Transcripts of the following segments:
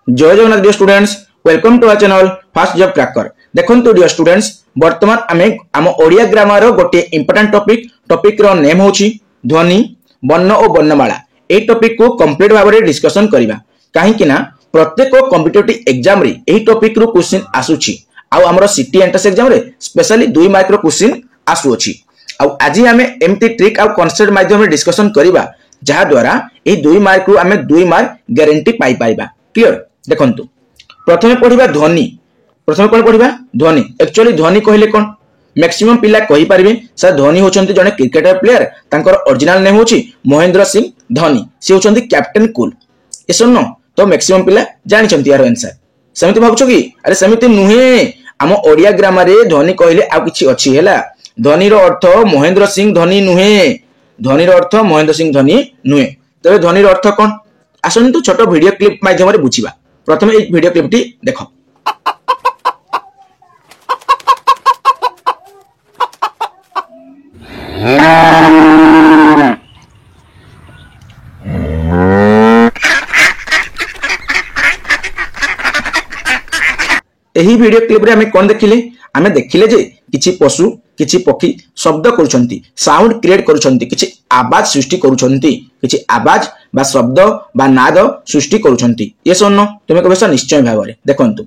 जय Jagannath dear students, welcome to our channel fast job cracker. देखंतु dear students, वर्तमान आमे आम ओडिया ग्रामर गोटे इंपोर्टेंट टॉपिक रो नेम होची ध्वनि, वर्ण और वर्णमाला। ए टॉपिक को कंप्लीट भाव में डिस्कशन करबा काहे कि ना प्रत्येक कॉम्पिटिटिव एग्जाम रे एही टॉपिक रो क्वेश्चन आसुची। आ हमर सिटी एंट्रेंस एग्जाम रे स्पेशली 2 मार्क रो क्वेश्चन आसुची। आ आज आमे एमती ट्रिक आ कांसेप्ट माध्यम रे डिस्कशन करबा जहा द्वारा ए 2 मार्क रो आमे 2 मार्क गारंटी पाई पाइबा। क्लियर? देखंतु प्रथमे पढिबा ध्वनि। प्रथमे कोन पढिबा? ध्वनि। एक्चुअली ध्वनि कहले कोन? मैक्सिमम पिला कहि पारिबे सर धोनी होचंती जने क्रिकेटर प्लेयर, तांकर ओरिजिनल नेम होची महेंद्र सिंह धोनी। से होचंती कैप्टन कूल। ए सुननो तो मैक्सिमम पिला जानि चंती यार आंसर। समिति भाबुछो कि अरे समिति नुहे, हम ओडिया ग्रामर रे ध्वनि कहले आ किछि अछि हैला। ध्वनि रो अर्थ महेंद्र सिंह धोनी नुहे। ध्वनि रो अर्थ महेंद्र सिंह धोनी नुहे। तबे ध्वनि रो अर्थ कोन? आसंतु छोटो वीडियो क्लिप माध्यम रे बुझिबा। प्रथमे एक वीडियो क्लिपटी देखो। एही वीडियो क्लिप रे हमें कोन देखिले? हमें देखिले जे किछि पशु किछि पक्षी शब्द करूछंती, साउंड क्रिएट करूछंती, किछि आवाज सृष्टि करूछंती, किछि आवाज बा शब्द बा नाद सृष्टि करूछंती। ये सुनो तुमे कहबे निश्चय भाव में देखंतु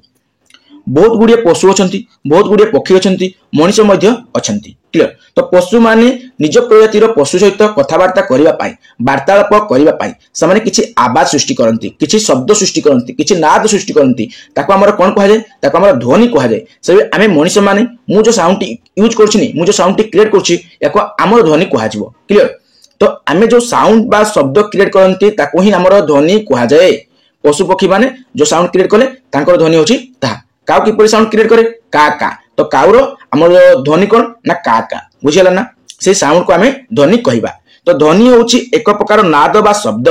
बहुत गुड़िए पशु अछंती, बहुत गुड़िए पक्षी अछंती, मनुष्य मध्य अछंती। क्लियर? तो पशु माने निज प्रजातिर पशु सहित कथावार्ता करिबा पाई, वार्तालाप करिबा पाई समाने किछि आवाज सृष्टि करंती, किछि शब्द सृष्टि करंती, किछि नाद सृष्टि करंती। ताको हमर कोन कहा जाय? ताको हमर ध्वनि कहा जाय। सेबे आमे मनुष्य माने मु जो साउंड यूज करछिनी, मु जो साउंड क्रिएट करछि एको हमर ध्वनि कहा जिवो। क्लियर? तो आमे जो साउंड बा शब्द क्रिएट करंती ताको ही हमर ध्वनि कहा जाय। पशु पक्षी माने जो साउंड क्रिएट कले तांकर ध्वनि होछि ता। काउ किपरि साउंड क्रिएट करे? का का। तो काउर हमर ध्वनि कोन ना का का। बुझियला ना? से साउंड को हमें ध्वनि कहिबा। तो ध्वनि होछि एक प्रकार नाद बा शब्द।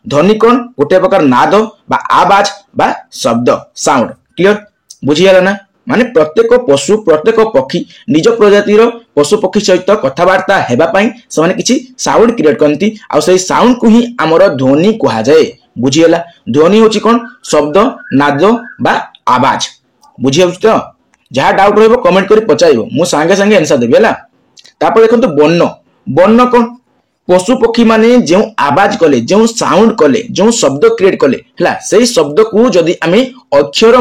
ध्वनि कोन? गोटे प्रकार नाद बा आवाज बा शब्द, साउंड। क्लियर? बुझियला ना? माने प्रत्येक पशु प्रत्येक पक्षी निज प्रजातिर पशु पक्षी सहित कथावार्ता हेबा पई समाने किछि साउंड क्रिएट करंती। आ से साउंड को ही हमर ध्वनि कहा जाय। बुझियला? ध्वनि होछि कोन? शब्द, नाद बा आवाज। बुझियौ तो? जहा डाउट रहबो कमेंट करी पचाइबो, मु संगे संगे आंसर देबे हला। तापर देखंतु वर्ण। वर्ण कोन? पशु पक्षी माने जो आवाज कले, जो साउंड कले, जो शब्द क्रिएट कले हला, सेही शब्द को जदी आमे अक्षर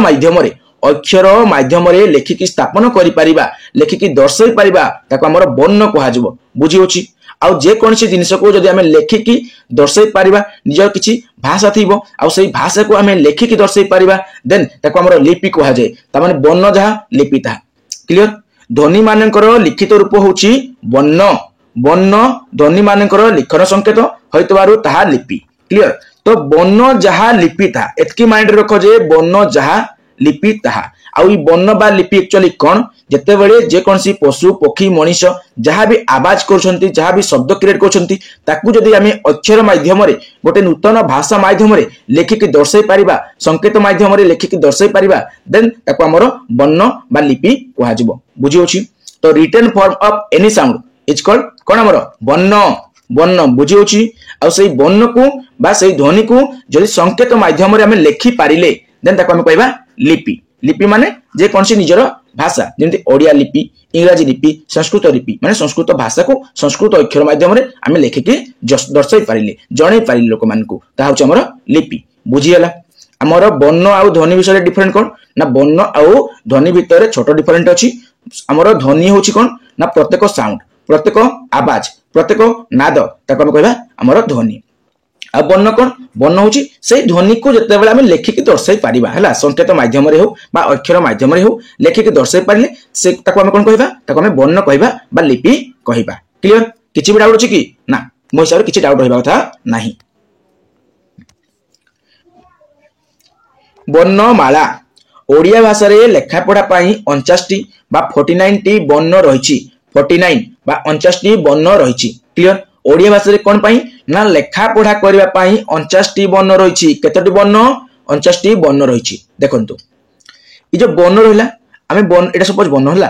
माध्यम रे लेखिकी स्थापन करि परिबा, लेखिकी दर्शाई परिबा, ताको हमर वर्ण कहा जबो। बुझी होछि? आ जे कोनसी जिनिस को जदी आमे लेखिकी दर्शाई परिबा, निजर किछि भाषा थिबो आ सेही भाषा को आमे लेखिकी दर्शाई परिबा, देन ताको हमर लिपि कहा जाय। ता माने वर्ण जहा लिपि ता। क्लियर? ध्वनि मानकर लिखित रूप होछि वर्ण। वर्ण ध्वनि मानकर लिखन संकेत होइतबारु ताहा लिपि। क्लियर? तो वर्ण जहा लिपि ता, एतकी माइंड रखो जे वर्ण जहा लिपि ताहा। आउ ई वर्ण बा लिपि एक्चुअली कोन? जेते बेले जे कोनसी पशु पक्षी मनुष्य जहा भी आवाज करछंती, जहा भी शब्द क्रिएट करछंती, ताकू जदी आमे अक्षर माध्यम रे गोटे नूतन भाषा माध्यम रे लेखिकी दर्शाई परिबा, संकेत माध्यम रे लेखिकी दर्शाई परिबा, देन ताको हमर वर्ण बा लिपि कहा जिवो। बुझी होछि? तो written form of any sound is called कोन? हमर वर्ण। वर्ण। बुझी होछि? आ सेही वर्ण को बा सेही ध्वनि को जदी संकेत माध्यम रे आमे लेखि पारिले, देन ताको आमे कहबा लिपि। लिपि माने जे कोनसी निजर भाषा, जेमति ओडिया लिपि, इंग्रजी लिपि, संस्कृत लिपि माने संस्कृत भाषा को संस्कृत अक्षर माध्यम रे आमे लेखिके दर्शाई पारिले, जणै पारिले लोक मानकू, ता होछि हमर लिपि। बुझियला? हमर वर्ण आ ध्वनि विषय डिफरेंट कोन ना? वर्ण आ ध्वनि भितर छोट डिफरेंट अछि। हमर ध्वनि होछि कोन ना? प्रत्येक साउंड, प्रत्येक आवाज, प्रत्येक नाद, ताको हम कहबा हमर ध्वनि। आ वर्ण कोन? वर्ण होछि से ध्वनि को जते बेला हमें लेखिकी दर्शाई परिबा हला, संकेत माध्यम रे हो बा अक्षर माध्यम रे हो लेखिकी दर्शाई परिले से ताको हम कोन कहबा? ताको हम वर्ण कहबा बा लिपि कहबा। क्लियर? किछि भी डाउट अछि कि ना? मो हिसाब रे किछि डाउट रहबा कथा नाही। वर्णमाला। ओडिया भाषा रे लेखा पढ़ा पई 49 टी बा 49 टी वर्ण रहिछि। 49 बा 49 टी वर्ण रहिछि। क्लियर? ओडिया भाषा रे कोन पई ना? लेखा पढ़ा करिबा पई 49 टी वर्ण रहिछि। केतोटी वर्ण? 49 टी वर्ण रहिछि। देखंतु ई जो वर्ण रहला, आमे वर्ण एटा सपोज वर्ण हला,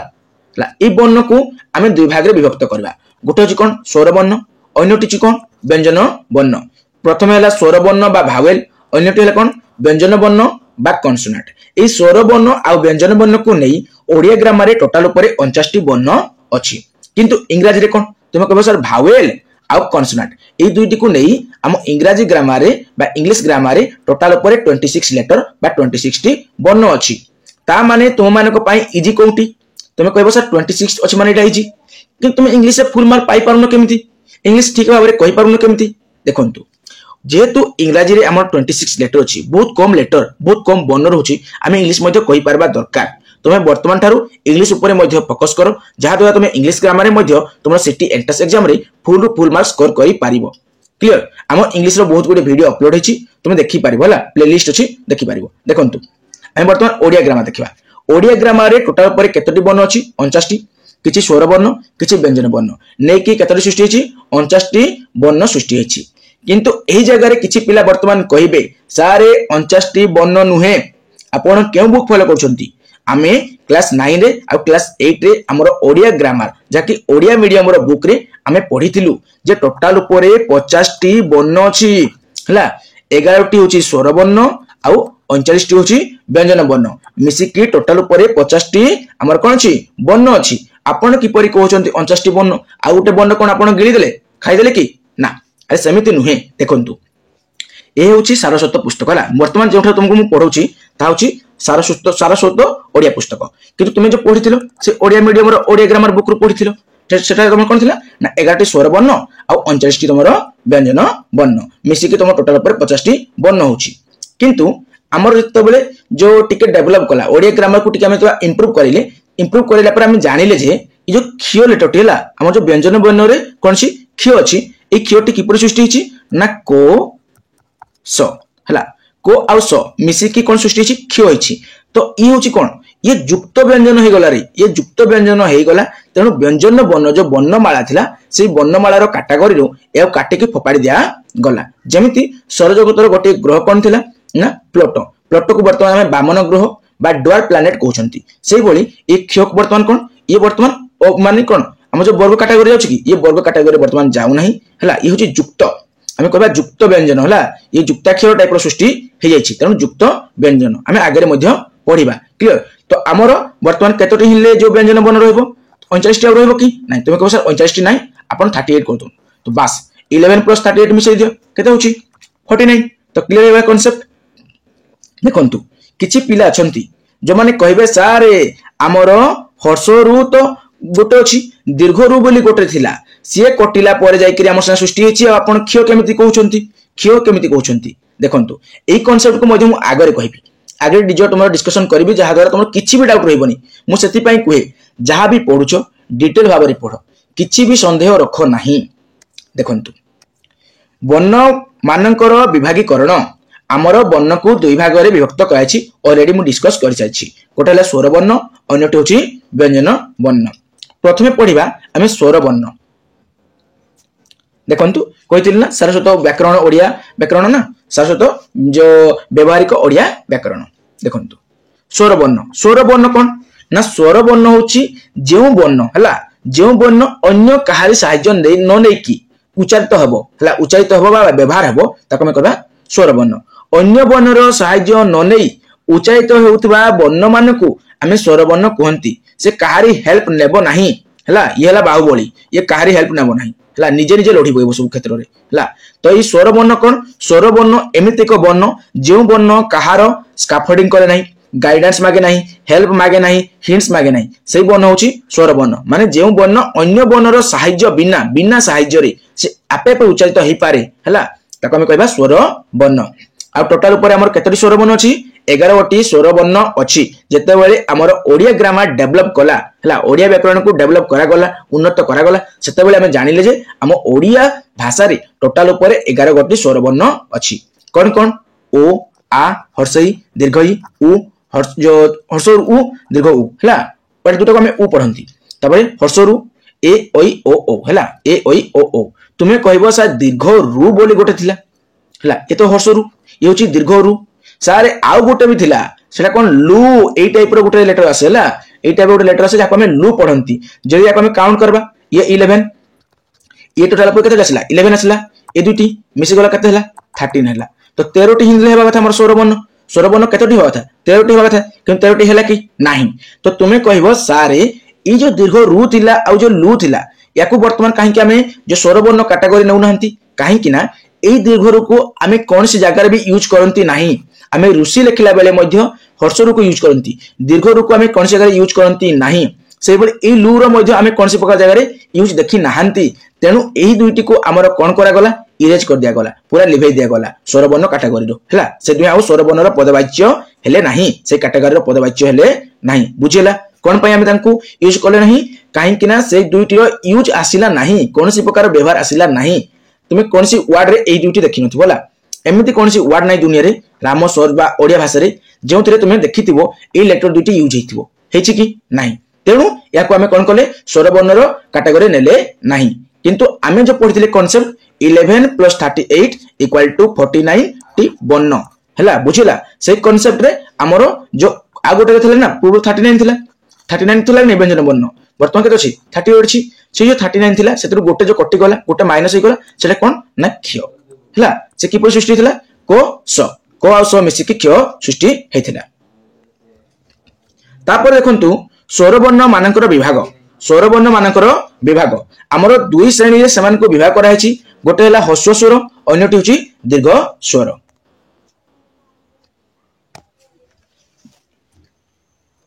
ई वर्ण को आमे दुई भाग रे विभक्त करबा। गोटे होछि कोन? स्वर वर्ण, अन्यटी छि कोन? व्यंजन वर्ण। प्रथमे हला स्वर वर्ण बा भावेल, अन्यटी हला कोन? व्यंजन वर्ण बा कन्सोनाट ए स्वर वर्ण आ व्यंजन वर्ण को नहीं ओडिया ग्रामर रे टोटल ऊपर 49 वर्ण अछि किंतु इंग्रजी रे कोन तुम कहबो सर भावेल आ कन्सोनाट ए दुईटी को नहीं हम इंग्रजी ग्रामर रे बा इंग्लिश ग्रामर रे टोटल ऊपर 26 लेटर बा 26 वर्ण अछि ता माने तुम मानको पाई इजी कोउटी तुम कहबो सर 26 अछि माने इटा इजी कि तुम इंग्लिश से फुल मार्क पाई पारुनो केमिति इंग्लिश ठीक भाव रे कहि पारुनो केमिति देखंतु जेहेतु इंग्रजी रे हमर 26 लेटर अछि बहुत कम लेटर बहुत कम वर्ण रहउछि आमे इंग्लिश मध्ये कहि पारबा दरकार तुमे वर्तमान थारु इंग्लिश ऊपर मध्ये फोकस करो जहा द्वारा तुमे इंग्लिश ग्रामर रे मध्ये तुमर सिटी एंट्रेंस एग्जाम रे फुल मार्क स्कोर करि पारिबो क्लियर हमर इंग्लिश रो बहुत गुडे वीडियो अपलोड हेछि तुमे देखि पारिबो हला प्लेलिस्ट अछि देखि पारिबो देखंतु हम वर्तमान ओडिया ग्रामर देखिबा ओडिया ग्रामर रे टोटल ऊपर केतोटी वर्ण अछि 49 किछि स्वर वर्ण किछि व्यंजन वर्ण नै कि केतोटी सृष्टि हेछि 49 वर्ण सृष्टि हेछि किंतु एही जगह रे किछि पिला वर्तमान कहिबे सारे 49 वर्ण नुहे आपण केउ बुक फॉलो करछंती आमे क्लास 9 रे आ क्लास 8 रे हमर ओडिया ग्रामर जाकी ओडिया मीडियम रो बुक रे आमे पढिथिलु जे टोटल ऊपर 50 टी वर्ण अछि हला 11 टी होछि स्वर वर्ण आ 39 टी होछि व्यंजन वर्ण मिसी की टोटल ऊपर 50 टी हमर कोन अछि वर्ण अछि आपण की परि कहउछंती 49 टी वर्ण आ उटे वर्ण कोन आपण गिली देले खाइ देले की ना अरे सेमिति नुहे देखंतु ए होछि सारस्वत पुस्तक हला वर्तमान जेउठा तुमको मु पढौछि ता होछि सारस्वत ओडिया पुस्तक किंतु तुमे जो पढिथिलो से ओडिया मीडियम रो ओडिया ग्रामर बुक रो पढिथिलो सेटा तुम कोन थिला ना 11 टी स्वर वर्ण आ 39 टी तुमरो व्यंजन वर्ण मिसी की तुम टोटल पर 50 टी वर्ण होछि किंतु हमर जत्ते बेले जो टिके डेवलप कला ओडिया ग्रामर को टिके हम तो इंप्रूव करिला पर हम जानिले जे ई जो खियो लेटर टी हला हम जो व्यंजन वर्ण रे कोनसी खियो अछि ए खियोटी किपर सृष्टि हिची ना को स हला को आउ स मिसी की कोन सृष्टि हिची खियो हिची तो ई होची कोन ये युक्त व्यंजन हे गला रे ये युक्त व्यंजन हे गला तेनु व्यंजन वर्ण जो वर्णमाला थिला सेई वर्णमाला रो कैटेगरी रो ए काटे के फोपाडी दिया गला जेमिति सौरजगतर गोटे ग्रह कोन थिला ना प्लूटो को वर्तमान में वामन ग्रह बा ड्वार्फ प्लैनेट कहउछंती सेई बोली ए खियो वर्तमान कोन ये वर्तमान माने कोन हम जो वर्ग कैटेगरी अछि कि ये वर्ग कैटेगरी वर्तमान जाउ नाही हला ये होची युक्त हमें कहबा युक्त व्यंजन हला ये युक्ताक्षर टाइप रो सृष्टि हे जाईछि तनु युक्त व्यंजन हमें आगे रे मध्य पढिबा क्लियर तो हमर वर्तमान केतोटी हिले जो व्यंजन बन रहइबो 39 टी रहइबो कि नाही तुमे कहबो सर 39 टी नाही आपण 38 करतो तो बस 11 + 38 मिसै दियो केते होची 49 तो क्लियर हेबा कांसेप्ट देखंतु किछि पिला अछंती जो माने कहबे सारे हमर हर्षरु तो गोटे अछि दीर्घ रु बोली गोटे थिला सिए कटिला पर जाई कि हमर सना सृष्टि हेछि आपण खियो केमिति कहउछंती देखंतु एई कांसेप्ट को मधे मु आगरे कहिबी आगे डिजो तुमरो डिस्कशन करबी जहा द्वारा तुमरो किछि भी डाउट रहइबनी मु सेति पई कहे जहा भी पढुछो डिटेल भाबरे पढो किछि भी संदेह रखो नाही देखंतु वर्ण मानकर विभागीकरण आमर वर्ण को दुई भाग रे विभक्त कराइछि ऑलरेडी मु डिस्कस करि साइछि कोटाला स्वर वर्ण अन्यटी होछि व्यंजन वर्ण प्रथमे पढिबा हमें स्वर वर्ण देखंतु कहितिल ना सारस्वत व्याकरण ओडिया व्याकरण ना सारस्वत जो व्यवहारिक ओडिया व्याकरण देखंतु स्वर वर्ण कोन ना स्वर वर्ण होछि जेउ वर्ण हला जेउ वर्ण अन्य कहारी सहाय्य न नै की उच्चारित हबो हला उच्चारित हबो बा व्यवहार हबो ताको हम कहबा स्वर वर्ण अन्य वर्ण रो सहाय्य न नै उच्चारित हेउतबा वर्ण मानकु हमें स्वर वर्ण कहंती से कहारी हेल्प नेबो नाही हला ये हला बाहुबली ये कहारी हेल्प नेबो नाही हला निजे निजे लढी बइबो सब क्षेत्र रे हला तो ई स्वर वर्ण कोन स्वर वर्ण एमिति को वर्ण जेउ वर्ण कहारो स्कैफोल्डिंग करे नाही गाइडेंस मागे नाही हेल्प मागे नाही हिंट्स मागे नाही सेही वर्ण होची स्वर वर्ण माने जेउ वर्ण अन्य वर्ण रो सहाय्य बिना सहाय्य रे से आपे आपे उच्चारित हेई पारे हला ताको हम कहबा स्वर वर्ण आ टोटल ऊपर हमर केतरी स्वर वर्ण अछि 11 गोटी स्वर वर्ण अछि जेते बेले हमर ओडिया ग्रामर डेवलप कला हला ओडिया व्याकरण को डेवलप करा गला उन्नत करा गला सेते बेले हम जानिले जे हम ओडिया भाषा रे टोटल ऊपर 11 गोटी स्वर वर्ण अछि कोन कोन ओ आ हर्षई दीर्घई उ हर्ष जो हर्षर उ दीर्घ उ हला पर दुटा को हम उ पढंती तबे हर्षरु ए ओई ओ ओ हला ए ओई ओ ओ तुमे कहबो सा दीर्घ रु बोली गोटे थिला हला ए तो हर्षरु ये होची दीर्घ रु सारे आउ गोटे भी थिला सेटा कोन लू ए टाइप रो गोटे लेटर आसेला ए टाइप रो लेटर आसे जाको हम लू पढंती जदी जाको हम काउंट करबा ये 11 ये टोटल पर केते आसला 11 आसला ए दुटी मिसी गला केते हला 13 हला तो 13 टी हिंदले हेबा कथा हमर स्वरवर्ण केतोटी होगा था 13टी होगा था किंतु 13टी हैला कि नाही तो तुमे कहबो सारे ई जो दीर्घ रु थिला आ जो लु थिला याकू वर्तमान काहे कि हमें जो स्वरवर्ण कैटेगरी नउ नहंती काहे कि ना एई दीर्घ रु को हमें कौन सी जगह भी यूज करंती नाही हमें ऋषि लिखला बेले मध्य हर्ष रु को यूज करंती दीर्घ रु को हमें कौन सी जगह यूज करंती नाही से बले ए लू रो मध्य हमें कौन सी प्रकार जगह रे यूज देखि नाहंती तेनु एही दुईटी को हमर कोन करा गला इरेज कर दिया गला पूरा लिभै दिया गला स्वरवर्ण कैटेगरी रो हला से दुई आ स्वरवर्ण रो पदवाच्य हेले नाही से कैटेगरी रो पदवाच्य हेले नाही बुझिला कोन पय हम तांकू यूज करले नाही काहे कि ना से दुईटी रो यूज आसिला नाही कोन सी प्रकार व्यवहार आसिला नाही तुमे कोन सी वर्ड रे एही दुईटी देखि नथि बोला एमिति कोन सी वर्ड नाही दुनिया रे राम स्वर बा ओडिया भाषा रे जेउतरे तुमे देखिथिबो ए लेटर दुईटी यूज हेतिबो हेछि कि नाही तेणु या आम कौन कले स्वरवर्ण कैटेगरी नेले नहीं किंतु आम जो पढ़ी कॉन्सेप्ट 11 + 38 = 49 टी वर्ण है बुझला से कॉन्सेप्ट रे आमर जो आ गोटे थे ना पूर्व 39 थिला 39 थिला व्यंजन वर्ण वर्तमान के 38 अच्छी से जो 39 थिला से गोटे जो कटि गला गोटे माइनस होगला से कौन ना क्ष है से किपर सृष्टि थिला को आ स मिसिकी क्ष सृष्टि होता तापर देखंतु स्वरवर्ण मानकर विभाग आमर दुई श्रेणी रे समान को विभाग करा है गोटे है ह्रस्व स्वर अन्यटी होची दीर्घ स्वर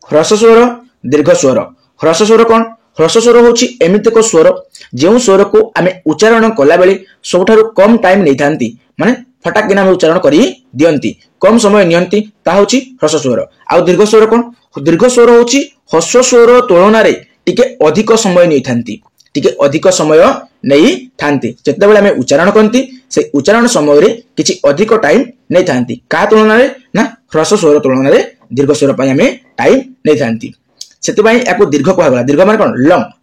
ह्रस्व स्वर दीर्घ स्वर ह्रस्व स्वर कौन ह्रस्व स्वर होची एमिति को स्वर जो स्वर को आमे उच्चारण कला बेले सबठारु कम टाइम नै थांती माने फटाक किना उच्चारण करी दियंती कम समय नियंती ता होची ह्रस्व स्वर आ दीर्घ स्वर कौन दीर्घ स्वर होची ह्रस्व स्वर तुलना रे टिके अधिक समय नै थांती टिके अधिक समय नै थांती जते बेले हमें उच्चारण करंती से उच्चारण समय रे किछि अधिक टाइम नै थांती का तुलना रे ना ह्रस्व स्वर तुलना रे दीर्घ स्वर पय हमें टाइम नै थांती सेति पय याको दीर्घ कहला दीर्घ माने कोन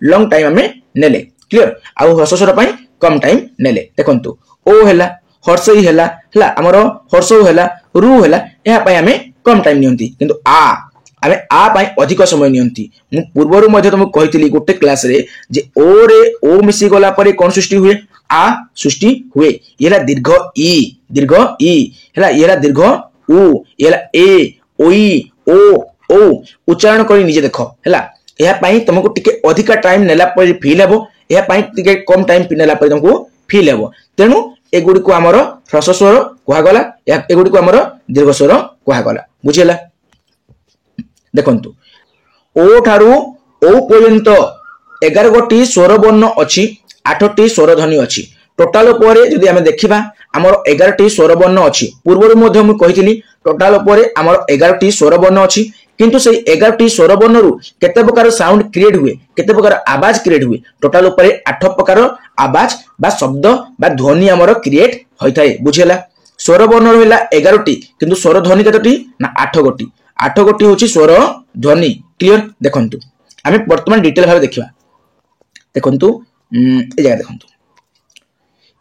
लॉन्ग टाइम हमें नेले क्लियर आ ह्रस्व स्वर पय कम टाइम नेले देखंतु ओ हैला हर्षई हैला हमर हर्षौ हैला रु हैला या पय हमें कम टाइम नियंती किंतु आमे आ पाई अधिक समय नियंती मु पूर्वरु मध्ये तुमको कहितली गोटे क्लास रे जे ओ रे ओ मिसी गला परे कोन सृष्टि हुए आ सृष्टि हुए येला दीर्घ ई हैला येला दीर्घ उ येला ए ओई ओ ओ उच्चारण करी निजे देखो हैला या पाई तुमको टिके अधिक टाइम नेला परे फील हेबो या पाई टिके कम टाइम नेला परे तुमको फील हेबो तेनु एगुडी को हमर ह्रस्व स्वर कहा गला या एगुडी को हमर दीर्घ स्वर कहा गला बुझिला देखंतु ओ ठारू ओ पर्यंत 11 गोटी स्वर वर्ण अछि 8टी स्वर ध्वनि अछि टोटल परे जदि हमें देखिबा हमर 11टी स्वर वर्ण अछि पूर्वरु मध्ये हम कहितली टोटल परे हमर 11टी स्वर वर्ण अछि किंतु से 11टी स्वर वर्ण रु केते प्रकार साउंड क्रिएट हुए केते प्रकार आवाज क्रिएट हुए टोटल परे 8 प्रकार आवाज बा शब्द बा ध्वनि हमर क्रिएट होइथाय बुझिला स्वर वर्ण रहला 11टी किंतु स्वर ध्वनि केतोटी ना 8 गोटी 8 गोटी होची स्वर ध्वनि क्लियर देखंतु आमे वर्तमान डिटेल भाबे देखिबा देखंतु ए जगह देखंतु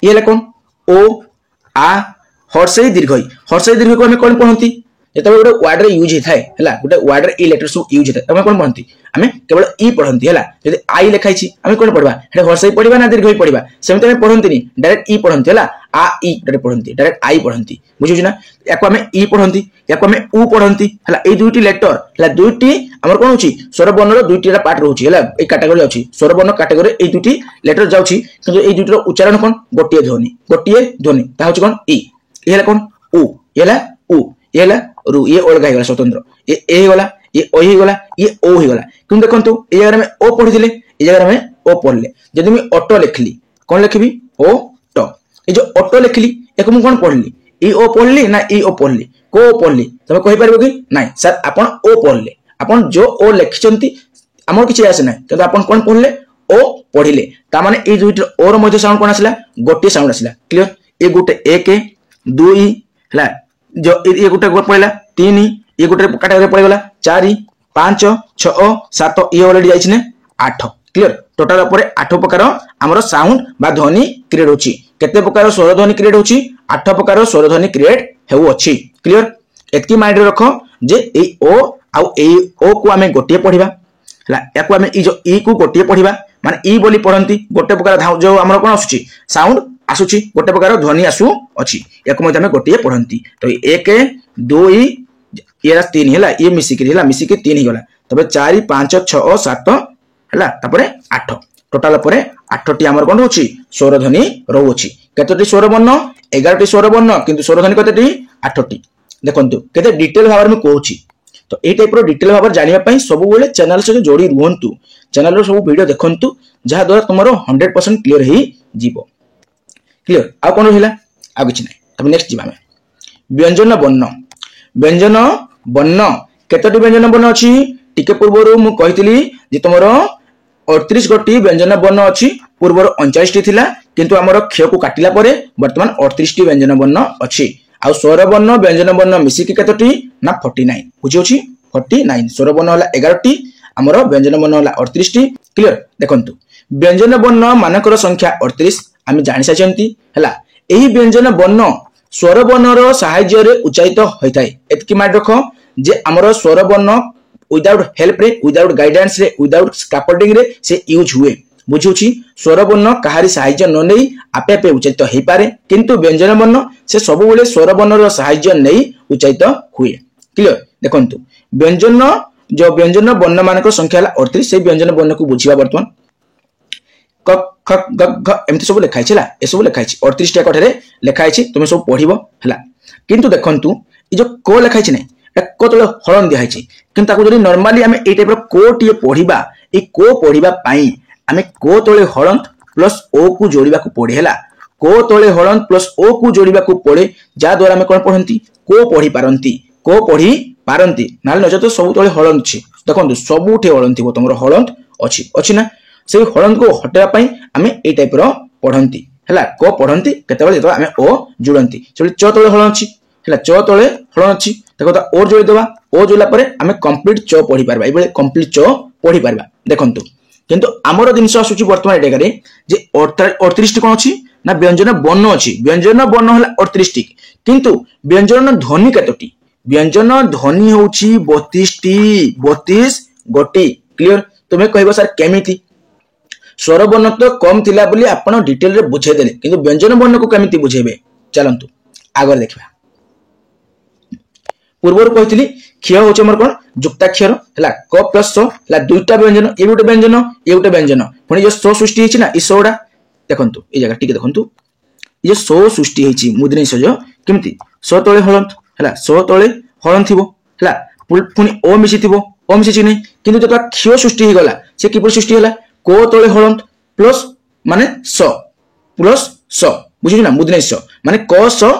ये कोन ओ आ हर्षई दीर्घई को हमें कोन पढंती जते गोटे वर्ड रे यूज हेथाय हैला गोटे वर्ड रे ई लेटर सु यूज हेथाय हमें कोन पढंती हमें केवल ई पढंती हैला जदि आई लिखाई छी हमें कोन पढबा हेडे हर्षई पढिबा ना दीर्घई पढिबा सेमते हमें पढंती नि डायरेक्ट ई पढंती हैला आ ई डायरेक्ट पढंती डायरेक्ट आई पढंती बुझियो ना याको हमें ई पढंती याको हमें उ पढंती हैला ए दुईटी लेटर हैला दुईटी हमर कोन होची स्वर वर्ण रो दुईटी पार्ट रहउची हैला ए कैटेगरी अछि स्वर वर्ण कैटेगरी ए दुईटी लेटर जाउची किंतु ए दुईटी रो उच्चारण कोन गोटिए ध्वनि ता होची कोन ई हैला कोन उ हैला उ हैला रु ये अलग हेगला स्वतंत्र ये ए हेगला ये ओ हेगला ये ओ हेगला तुम देखंतु ए जगह में ओ पढि दिले ए जगह में ओ पढले जदि मैं ऑटो लिखली कोन लिखबी ओ ट ए जो ऑटो लिखली एको मु कोन पढली ई ओ पढली ना ई ओ पढली को पढली तमे कहि परबो कि नाही सर आपण ओ पढले आपण जो ओ लिखचंती हमर किछि आसे ना किंतु आपण कोन पढले ओ पढिले ता माने ए दुईट ओर मध्ये साउंड कोन आसला गोटे साउंड आसला क्लियर ए गोटे 1 2 हला जो ये गोटे पड़ेगा 3 ये गोटे कैटेगरी पड़ेगा 4 5 6 7 ये ऑलरेडी जाइछ ने 8 क्लियर टोटल पर 8 प्रकार हमर साउंड बा ध्वनि क्रिएट होची केते प्रकार स्वर ध्वनि क्रिएट होची 8 प्रकार स्वर ध्वनि क्रिएट हेउ अछि क्लियर एतकी माइंड रखो जे ए ओ आ ए ओ को हमें गोटे पढिबा हला याको हमें ई जो ई को गोटे पढिबा माने ई बोली पढंती गोटे प्रकार जो हमर कोन आसुची साउंड आसुची गोटे प्रकार ध्वनि आसु अछि याको मध्ये हमें गोटे पढंती तो 1 2 ये 3 है ये मिसिकी 3 ही गला तबे 4 5 6 7 है तापर 8 टोटाल पर 8टी आमर कोन होची स्वरध्वनि रहउची केतोटी स्वर वर्ण 11टी स्वर वर्ण किंतु स्वरध्वनि कतेटी 8टी देखंतु केते डिटेल भाबर में कहूची तो ए टाइप रो डिटेल भाबर जानिबा पई सब बेले चैनल से जोड़ी रुहंतु चैनल रो सब वीडियो देखंतु जहा द्वारा तुमरो 100% क्लियर ही जीवो क्लियर आ कोन रहिला आ किछ नै तब नेक्स्ट जीवा में व्यंजन वर्ण केतोटी व्यंजन वर्ण अछि टिके पूर्वरु मु कहितली जे तुमरो 38 गोटी व्यंजन वर्ण अछि पूर्वर 39 टी थिला किंतु हमर क्ष को काटिला परे वर्तमान 38 टी व्यंजन वर्ण अछि आ स्वर वर्ण व्यंजन वर्ण मिसिकी केतोटी ना 49 बुझी अछि 49 स्वर वर्ण होला 11 टी हमर व्यंजन वर्ण होला 38 टी क्लियर देखंतु व्यंजन वर्ण मानकर संख्या 38 आमी जानि साचंती हला एही व्यंजन वर्ण स्वर वर्ण रो सहाय्य रे उच्चारित होइथाय एतकी माड रखो जे हमर स्वर वर्ण विदाउट हेल्प रे विदाउट गाइडेंस रे विदाउट स्कैफोल्डिंग रे से यूज हुए बुझुची स्वर वर्ण कहारी सहाय्य न नै आपे आपे उच्चारित होई पारे किंतु व्यंजन वर्ण से सब बेले स्वर वर्ण रो सहाय्य नै उच्चारित हुए क्लियर देखंतु व्यंजन वर्ण मानक संख्या हला 38 से व्यंजन वर्ण को बुझिबा वर्तमान क ख ग घ एमती सब लिखाइ छला ए सब लिखाइ छी 38 टा कठरे लिखाइ छी तुमे सब पढिबो हला किंतु देखंतु ई जो को लिखाइ छी नै ए को तले हळन दिहाइ छी किंतु ताको जदी नॉर्मली हमें ए टाइप रो को टिए पढिबा ए को पढिबा पई हमें को तले हळन प्लस ओ को जोड़िबा को पड़े हला को तले हळन प्लस ओ को जोड़िबा को पड़े जा द्वारा हमें कोन पढंती को पढी पारंती नाले न तो सब तले हळन छी देखंतु सबुठे हळन थिबो तमरो हळन अछि ना से हळन को हटेबा पई हमें ए टाइप रो पढंती हला को पढंती केतेबेले तो हमें ओ जुड़ंती से च तले हळन छी हला च तले हळन छी देखो तो ओ जोड़ी देबा ओ जोला परे हमें कंप्लीट च पढी पारबा एबे कंप्लीट च पढी पारबा देखंतु किंतु आमर जिनस आसुची वर्तमान एटा करे जे 38 टी कोन अछि ना व्यंजन वर्ण अछि व्यंजन वर्ण हला 38 टी किंतु व्यंजन ध्वनि कतोटी व्यंजन ध्वनि होछि 32 गोटी क्लियर तुमे कहबो सर केमिति स्वर वर्ण तो कम थिला बोली आपण डिटेल रे बुझे देले किंतु व्यंजन वर्ण को केमिति बुझेबे चलंतु आगर देखबा पूर्वर कहथिली क्ष होचे हमर कोन जुक्ताक्षर हला क प्लस स हला दुईटा व्यंजन ए गुटे व्यंजन पुनी जो स सृष्टि हिची ना इ सोडा देखंतु ए जगह टिके देखंतु ये स सृष्टि हिची मुद्रिनी सज केमति स तळे हळंत हला स तळे हळंत थिबो हला पुनी ओ मिसी थिबो ओ मिसी नै किंतु जत क्ष सृष्टि हि गला से किपर सृष्टि हला को तळे हळंत प्लस माने स प्लस स बुझिना ना मुद्रिनी स माने क स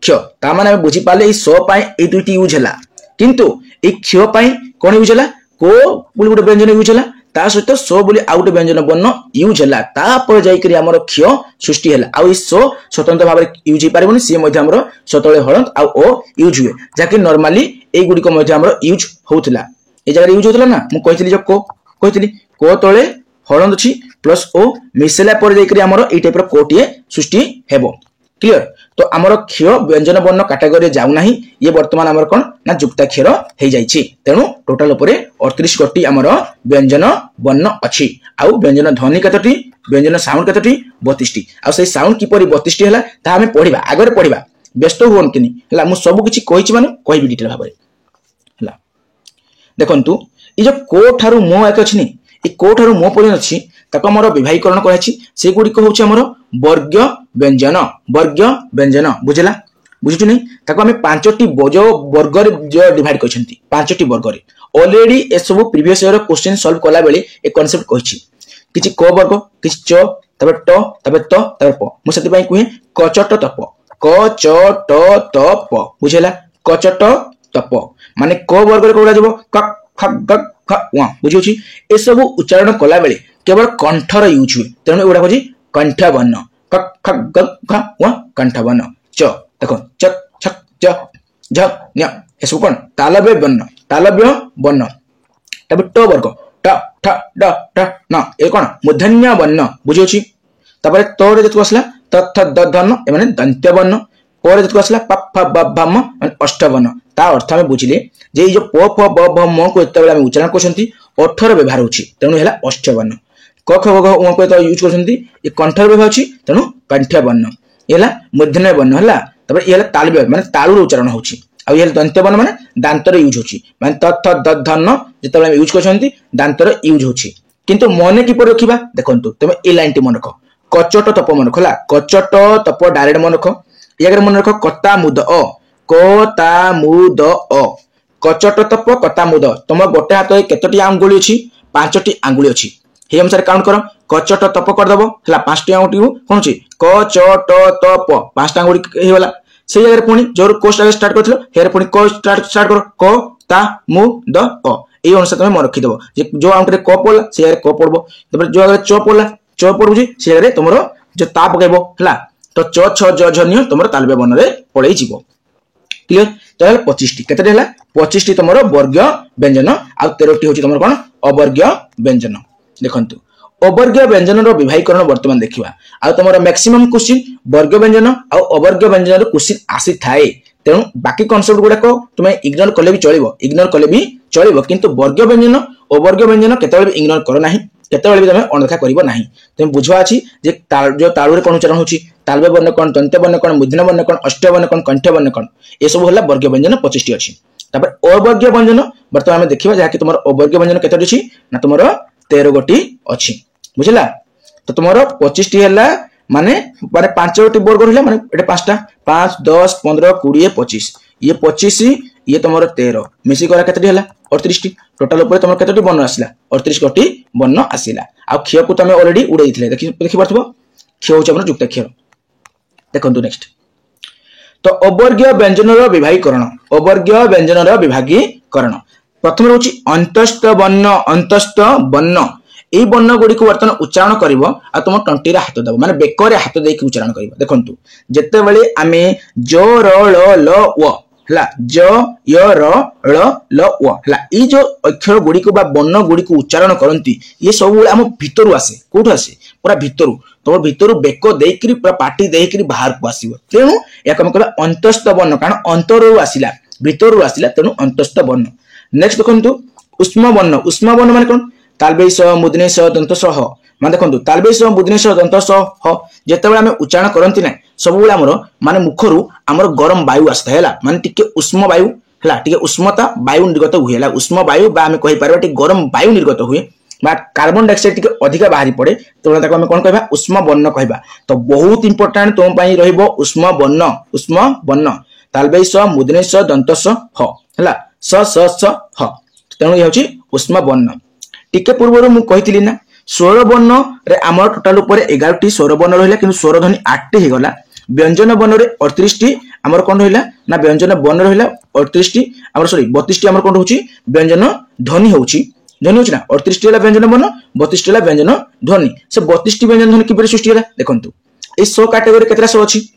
क्ष ता माने बुझी पाले स पाए ए दुईटी यूज हला किंतु ए क्ष पाए कोन यूज हला को बोली गुटे व्यंजन यूज हला ता सहित स बोली आ गुटे व्यंजन वर्ण यूज हला ता पर जाई करी हमर क्ष सृष्टि हला आ इ स स्वतंत्र भाबरे यूज ही पारिबोनी से मध्ये हमर सतळे हळंत आ ओ यूज हुए जाके नॉर्मली ए गुडी को मध्ये हमर यूज होतला ए जगह यूज होतला ना मु कहितली जो को कहितली को तळे हळंत छी प्लस ओ मिसला पर जाई करी हमर ए टाइप रो कोटिए सृष्टि हेबो क्लियर तो आमर क्ष व्यंजन वर्ण कैटेगरी जाउ नाही ये वर्तमान आमर कोन ना जुक्ताक्षर हे जाई छी तेनु टोटल ऊपर 38 गोटी आमर व्यंजन वर्ण अछि आ व्यंजन ध्वनि कतटी व्यंजन साउंड कतटी 32 टी आ से साउंड किपरि 32 टी हला ता हमें पढिबा आगर पढिबा व्यस्त होन किनी हला मु सब किछि कहिछि माने कहिबि डिटेल भाबरे हला देखंतु इ जो को थारु मो एक अछि नि इ को थारु मो परि अछि ताको हमर विभागीकरण कराछि से गुडी को होछि हमर वर्ग व्यंजन बुझला बुझिछु नै ताको हमें 5टी बज वर्ग रे जो डिवाइड करछंती 5टी वर्ग रे ऑलरेडी ए सब प्रीवियस ईयर क्वेश्चन सॉल्व कला बेले ए कांसेप्ट कहिछि किछि क वर्ग किछि च तबे ट तबे त तबे प मु सति पई कुहे कचट तप क च ट त प बुझला कचट तप माने क वर्ग रे कोला जबो क ख ग ख व बुझिछि ए सब उच्चारण कला बेले केवल कंठर यूज हुए तेनु एडा होछि कंठ वर्ण क ख ग घ व कंठ वर्ण च देखो च छ ज झ ञ एसु कोन तालव्य वर्ण तबे ट वर्ग ट ठ ड ट न ए कोन मूर्धन्य वर्ण बुझिछि तबरे त रे जतु असला त थ द ध न ए माने दंत्य वर्ण प रे जतु असला प फ ब भ म माने अष्ट वर्ण ता अर्थ में बुझिले जे जो प फ ब भ म को एते बेला हम उच्चारण करछंती अठर व्यवहार होछि तेनु हैला अष्ट वर्ण क ख ग घ को तो यूज करछंती ए कंठर व्यवहार अछि तेनु कंठ वर्ण एला मूर्धन्य वर्ण हला तबे एला तालव्य माने तालुर उच्चारण होछि आउ ये दंत्य वर्ण माने दांतर यूज होची माने त थ द ध न जेतबे हम यूज करछंती दांतर यूज होची किंतु मने किपर रखिबा देखंतु तमे ए लाइन टी मन रख कचट तप मन रखला कचट तप डायरेक्ट मन रख यागर मन रख कता मुद अ कोता मुद अ कचट तप कता मुद तुम गोटे हाथ केतटी आंगुली अछि 5टी आंगुली अछि हे अनुसार काउंट कर कचट तप कर दबो हला 5टी आंगुली कोन अछि कचट तप 5टा आंगुली हे वाला से जगह पुनी जोर को स्टार्ट करथिलो हेर पुनी को स्टार्ट करो क ता मु द अ ए अनुसार तुम मन रखि दबो जे जो आंगुली क पड़ला से जगह क पड़बो तब जो जगह च पड़ला च पड़ुजी से जगह तुमरो जो ता पकेबो हला तो च छ ज झ नियो तुमरो तालबे बन रे पळेई जीवो क्लियर तो 25 टी केते हला 25 टी तुमरो वर्ग व्यंजन आ 13 टी होची तुमरो कोन अवर्ग व्यंजन देखंतु अवर्ग व्यंजन रो विभागीकरण वर्तमान देखिबा आ तुमरो मैक्सिमम क्वेश्चन वर्ग व्यंजन आ अवर्ग व्यंजन रो क्वेश्चन आसी थाए तेनु बाकी कांसेप्ट गुडा को तुमे इग्नोर कले भी चलिबो किंतु वर्ग व्यंजन अवर्ग व्यंजन केतेबेले इग्नोर करो नाही केतेबेले भी तुमे अनदेखा करिवो नाही तुमे बुझवा अछि जे जो ताळु रे कोन उच्चारण होची तालबे वर्ण कोन दंत्य वर्ण कोन मूर्धन्य वर्ण कोन अष्टय वर्ण कोन कंठ वर्ण कोन ए सब होला वर्ग व्यंजन 25 टी अछि तापर अवर्ग व्यंजन वर्तमान में देखिबा जाकि तुमरो अवर्ग व्यंजन केते अछि ना तुमरो 13 गोटी अछि बुझला तो तुमरो 25 टी हला माने 5 गोटी वर्ग रहला माने एटा 5टा 5 10 15 20 25 ये 25 ये तुमरो 13 मिसी करा केते हला 38 टी टोटल ऊपर तुमरो केते वर्ण आसिला 38 गोटी वर्ण आसिला आ क्ष को तुमे ऑलरेडी उड़ै दिले देखि परथबो क्ष होछ हमर युक्त क्ष देखंतु नेक्स्ट तो अवर्ग व्यंजन रो विभागीकरण प्रथम रहउची अंतस्थ वर्ण ए वर्ण गुडी को वर्तन उच्चारण करिवो आ तुम टंटी रे हाथ दबो माने बेकरे हाथ देई के उच्चारण करिवो देखंतु जते बेले आमे ज र ल ल व हला ज य र ल ल व हला ई जो अक्षर गुडी को बा वर्ण गुडी को उच्चारण करंती ये सब हम भीतरु आसे कोठु आसे पूरा भीतरु तो भीतरु बेको देइकरी पूरा पाटी देइकरी बाहर को आसीबो तेनु या कम कहबा अंतस्थ वर्ण कारण अंतरु आसिला भीतरु आसिला तेनु अंतस्थ वर्ण नेक्स्ट देखंतु उष्म वर्ण माने कोन तालबेश मुदनेश दंतस ह मान देखंतु तालबेश मुदनेश दंतस ह जेतेबेले हम उच्चारण करंती ना सब बेले हमर माने मुखरु हमर गरम वायु आस्ता हैला माने टिके उष्म वायु हैला टिके उष्मता वायु निर्गत हुए हैला उष्म वायु बा हम कहि पारबा टिके गरम वायु निर्गत हुए बा कार्बन डाइऑक्साइड टिके अधिका बाहरी पड़े तो ताको हम कोन कहबा उष्म वर्ण कहबा तो बहुत इंपोर्टेंट तुम पई रहइबो उष्म वर्ण तालबेश मुदनेश दंतस ह हैला स स स ह तेनु ये होची उष्म वर्ण टिके पूर्वरो मु कहितली ना स्वर वर्ण रे हमर टोटल ऊपर 11 टी स्वर वर्ण रहिला किंतु स्वर ध्वनि 8 टी हे गला व्यंजन वर्ण रे 38 टी हमर कोन रहिला ना व्यंजन वर्ण रहिला 38 टी हमर सॉरी 32 टी हमर कोन होची व्यंजन ध्वनि होची ना 38 टी वाला व्यंजन वर्ण 32 टी वाला व्यंजन ध्वनि से 32 टी व्यंजन ध्वनि किबरे सृष्टि होला देखंतु ए 100 कैटेगरी केतरा सो अछि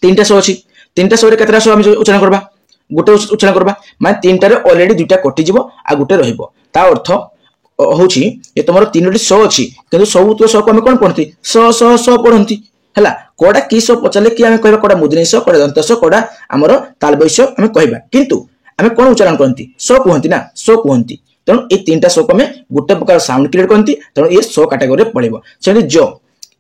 तीनटा सो अछि तीनटा सो रे केतरा सो हम उच्चारण करबा गुटे उच्चारण करबा माने तीनटा रे ऑलरेडी दुटा कटि जिवो आ गुटे रहिबो ता अर्थ होची ये तुमरो तीनोटी स अछि किंतु सब तो स को हम कोन पढती स पढंती हला कोडा की स पचले कि हम कहबा कोडा मुदनेश कोडा दंतस कोडा हमरो तालबैस हम कहबा किंतु हम कोन उच्चारण करंती स कहंती ना स कहंती तण ए तीनटा स को हम गुटे प्रकार साउंड क्रिएट करंती तण ए स कैटेगरी रे पड़िबो सेनी ज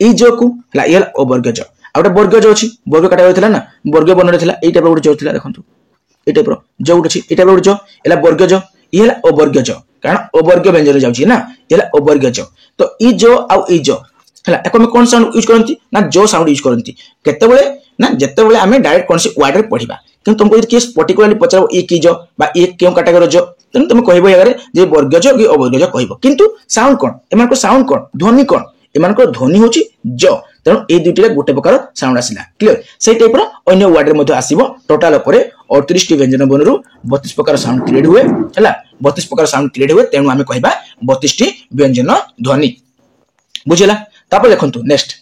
ई ज को हला ये अवर्ग ज आ गोटे वर्ग ज अछि वर्ग कैटेगरी थिला ना वर्ग वर्ण रे थिला ए टाइप रो ज थिला देखंतु ए टाइप रो ज उठ अछि ए टाइप रो ज एला वर्ग ज ये हला अवर्ग ज कारण अवर्ग व्यंजन जाउची ना एला अवर्ग ज तो ई जो आ ई जो हला एको में कोन साउंड यूज करंती ना जो साउंड यूज करंती केतेबेले ना जेतेबेले हमें डायरेक्ट कोन से वर्ड रे पढिबा किंतु तुमको यदि केस पर्टिकुलरली पचारो ई की जो बा ई केउ कैटेगरी जो तने तुम कहबो यारे जे वर्ग जो कि अवर्ग जो कहबो किंतु साउंड कोन एमान को साउंड कोन ध्वनि कोन एमान को ध्वनि होची ज तेणु ए दुइटे गोटे प्रकार साउंड आसिला क्लियर से टाइप रो अन्य वर्ड रे मध्ये आसीबो टोटल ऊपर 38 टी व्यंजन बनरु 32 प्रकार साउंड क्रिएट हुए हला 32 प्रकार साउंड क्रिएट हुए तेणु हमें कहबा 32 टी व्यंजन ध्वनि बुझिला तापर देखंतु नेक्स्ट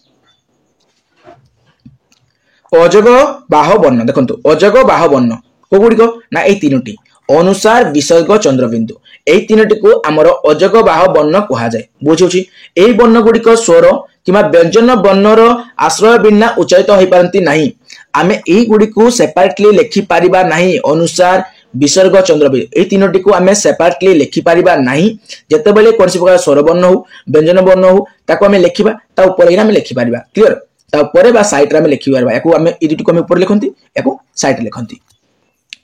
अजग बाह वर्ण देखंतु अजग बाह वर्ण को गुडी को ना ए तीनोटी अनुसार विसर्ग चंद्रबिंदु ए तीनोटी को हमर अजग बाह वर्ण कहा जाय बुझौची ए वर्ण गुडी को स्वर किमा व्यंजन वर्णर आश्रय बिना उच्चारित होई पारंती नाही आमे एई गुडी को सेपरेटली लिखि पारिबा नाही अनुसार विसर्ग चंद्रबिंदु ए तीनोटी को आमे सेपरेटली लिखि पारिबा नाही जते बेले कोनसी प्रकार स्वर वर्ण हो व्यंजन वर्ण हो ताको आमे लिखिबा ता ऊपर आमे लिखि पारिबा क्लियर ता ऊपर बा साइड रे आमे लिखि पारिबा एको आमे एडिट को आमे ऊपर लिखंती एको साइड लिखंती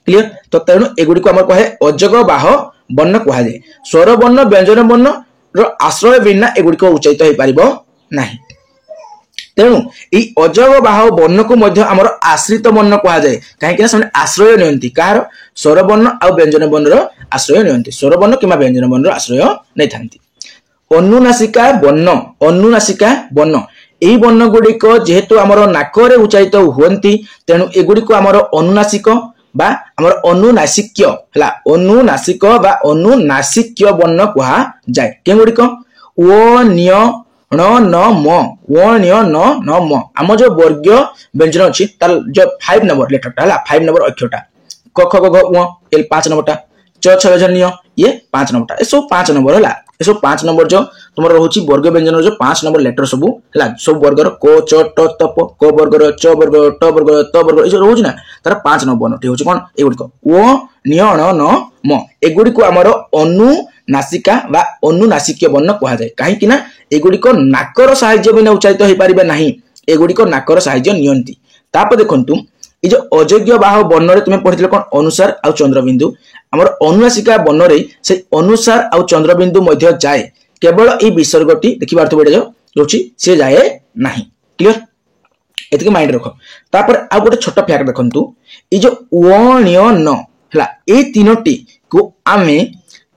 क्लियर। तो तेणु एगुड़ी को आम कहे अजग बाह वर्ण कह जाए। स्वर वर्ण व्यंजन वर्ण आश्रय बिना एगुड़ी को उच्चारित हो पार ना। तेणु ये अजग बाह वर्ण को आमर आश्रित वर्ण कह जाए कहीं से आश्रय नियंती कहार स्वर वर्ण आ व्यंजन वर्ण आश्रय नियंती स्वर वर्ण कि व्यंजन वर्ण आश्रय नहीं था। अनुनासिका वर्ण अनुनासिका वर्ण यही वर्ण गुड़िक जेहेतु आमर नाकरे उच्चारित हुअन्ति तेणु एगुड़िक आमर अनुनासिक बा आमर अनुनासिक्य हला अनुनासिक बा अनुनासिक्य वर्ण कह जाए। के गुड़िक ओ निय न न म ओ निय न न म आम जो वर्गीय व्यंजन अच्छी तार जो 5 नंबर लेटरटा हला 5 नंबर अक्षरटा क ख ग घ उ एल 5 नंबरटा च छ ज निय ये 5 नंबरटा ए सब 5 नंबर हला ए सब 5 नंबर जो तुम रोची वर्ग व्यंजन जो 5 नंबर लेटर सब है सब वर्गर को च ट त प को वर्गर च वर्ग ट वर्ग त वर्ग ये रोज ना तार 5 नंबर नटी होची कोन एगुडी को ओ निय न न म एगुडी को हमर अनुनासिका बा अनुनासिक्य वर्ण कहा जाए कहीं कि ना एगुडी को नाकर सहाय्य बिना उच्चारित हो पारिबे नाही एगुडी को नाकर सहाय्य नियंती। तापर देखंतु ये जो अयोग्य बाह वर्ण रे तुमे पढितले कोन अनुसार आ चंद्रबिंदु हमर अनुनासिका वर्ण रे से अनुसार आ चंद्रबिंदु मध्य जाए केवल ये विसर्गटी देखि बारतो बेडे जो रोची से जाए नाही। क्लियर एतके माइंड रखो। तापर आ गोटे छोट फैक्ट देखंतु ये जो ओ निय न हला ए तीनोटी को आमे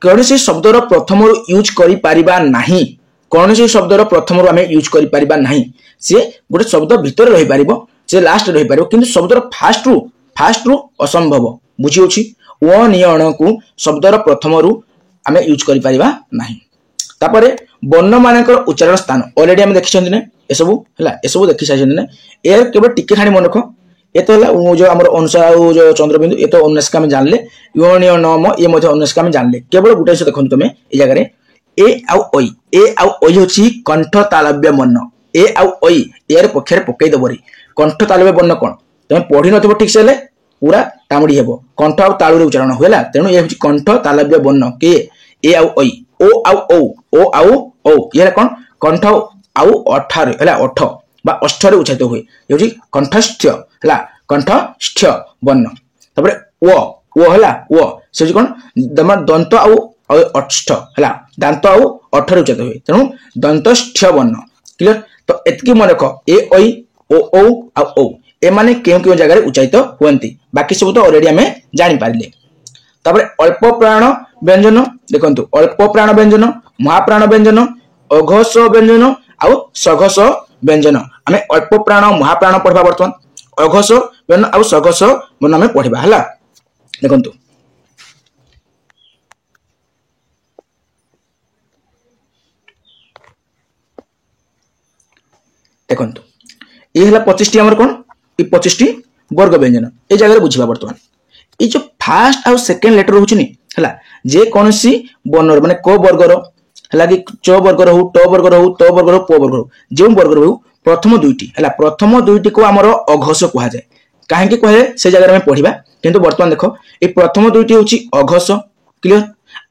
कौनसी शब्दर प्रथम यूज करि पारिबा नाही कौनसी शब्दर प्रथम आमे यूज करि पारिबा नाही से गोटे शब्द भीतर रहि पारिबो से लास्ट रहि पारिबो किंतु शब्दर फास्ट रु असंभव बुझी होछि ओ नियण को शब्दर प्रथम रु आमे यूज करि पारिबा नाही। तापरे वर्ण मानकर उच्चारण स्थान ऑलरेडी आमे देखि छन्ति ने ए सब हला ए सब देखि साइछन्ति ने ए केवल टिके खानी मन रखो ये तो है जो आम अनुसार जो चंद्रबिंदु ये तो अनुनासिका में जानले यो निय न म ये मध्य अनुनासिका में जानले केवल गोटे से देखो तुम ये जगह ए आउ ओई होची कंठ तालव्य वर्ण ए आउ ओई यार पक्षरे पकई दबरी कंठ तालव्य वर्ण कोन तुम पढ़ी नथिबो ठीक से ले पूरा टामडी हेबो कंठ आउ तालु रे उच्चारण होला तेनु ये होची कंठ तालव्य वर्ण के ए आउ ओई ओ आउ ओ ये कोन कंठ आउ 18 होला 8 बा 8 रे उच्चारित हुए ये होची कंठस्थ हला कंठस्थ वर्ण। तापर ओ हला ओ से कोन दंत आउ अष्ठ हला दांत आउ 18 उच्चारित हुए तेणु दंतस्थ वर्ण। क्लियर। तो एतकी मन रख ए ओई ओ आ ओ ए माने केउ जगह उच्चारित हुअन्ति बाकी सब तो ऑलरेडी हमें जानि पारिले। तापर अल्प प्राण व्यंजन देखंतु अल्प प्राण व्यंजन महाप्राण व्यंजन अघस व्यंजन आउ सघस व्यंजन आमे अल्प प्राण महाप्राण पढ़बा वर्तमान अघस व्यंजन आउ सघस व्यंजन आमे पढ़बा हला। देखंतु देखंतु ये हला 25 टी हमर कोन ई 25 टी वर्ग व्यंजन ए जगह बुझिबा वर्तमान ये जो फर्स्ट आउ सेकंड लेटर होची नि हला जे कोनसी वर्ण माने को वर्गर हला कि च वर्गर हो ट वर्गर हो त वर्गर हो प वर्गर हो जे वर्गर हो प्रथम दुईटी हला प्रथम दुईटी को हमर अघस कहा जाए काहे कि कहे से जगह में पढ़िबा किंतु वर्तमान देखो ये प्रथम दुईटी होची अघस। क्लियर।